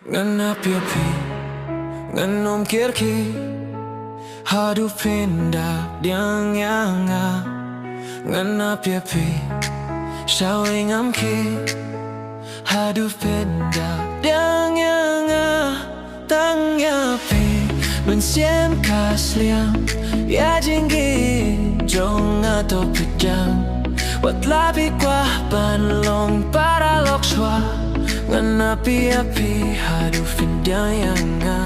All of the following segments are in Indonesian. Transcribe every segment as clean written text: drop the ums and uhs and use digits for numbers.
Nganap yapi, nganom kirki, hadu pinda Pdiang Ia Nga. Nganap yapi, shawing amki, hadu pinda Pdiang Ia Nga. Tang yapi, mensian kasliam, ya jinggi, jong atau Pdiang. Wat labi kwa panlong para lokswa. Nganap yapi, hadu Pdiang Ia Nga.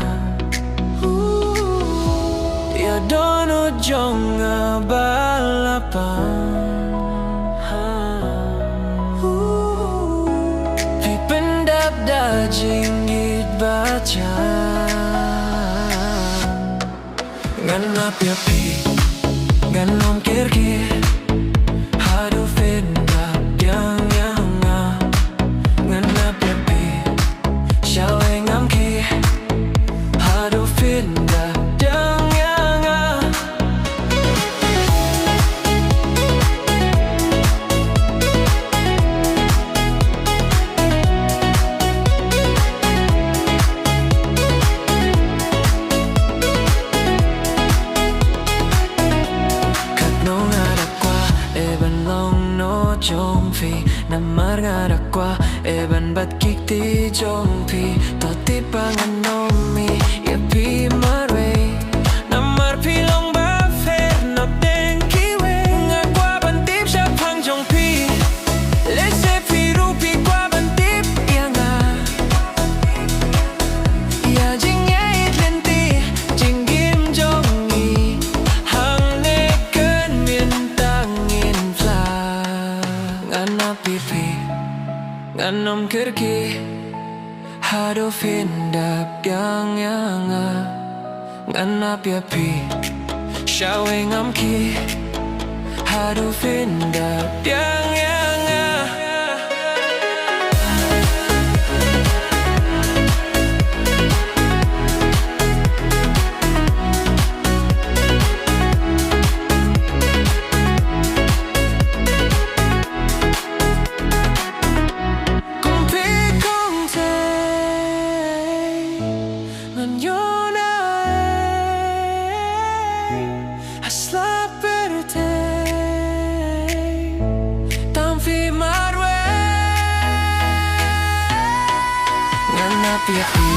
Ya dono jong balapan. Pi pendap da jingit baca. Nganap yapi, nganom kirki, hadu pendap Pdiang Ia Nga. Nganap yapi, shawing amki, hadu pendap Pdiang Ia Nga. Jompi, namar ngarakwa, eban bat kikti jompi, toti pangan nomi, ya pi marwe, namar pilong ba fer, nap deng kiwe, ngakwa bantip siya pang jompi, lese pi rupi kwa bantip ia nga, ya jing yait lenti, jing gim jongi, hang neken mintangin fla. Nganap yapi, nganom kirki, hadu pendap Pdiang Ia Nga. Nganap yapi, shawing amki, hadu pendap Pdiang Ia Nga. Nganap yapi,